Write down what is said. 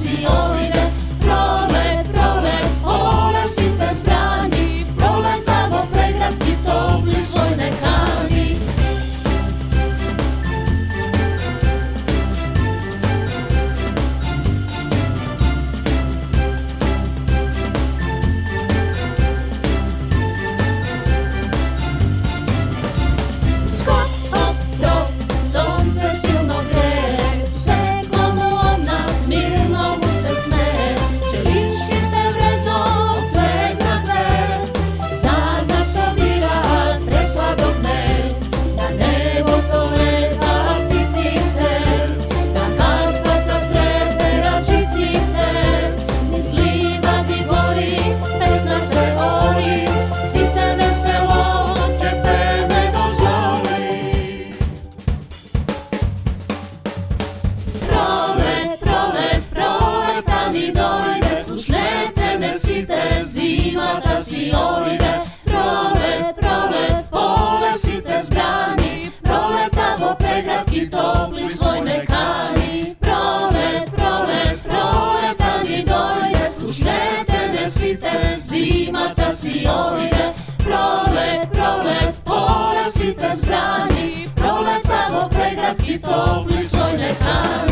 si ojde. Prolet, prolet, pola si te zbrani, proletavo pregradki topli svoj nekani. Skok, hop, trop, sonce silno greje, sve komu od nas mirno mu se smeje. Čelički te vredno od cveta cvet, zadnja sobira presladok med. Na nebo to leta ptici ter, na harfata trebe račici ter. Niz livadi gori, pesna se ori, site veselo, trepeme do zori. Prolet, prolet, proletani dojde, slušnete nesite, zima da si ojde. Prolet, prolet, pole si te zbrani, proletavo pregradki topli svoj nekani. Prolet, prolet, proletani dojde, slušnete nesite, zima da si ojde. Prolet, prolet, pole si te zbrani, proletavo pregradki topli svoj nekani.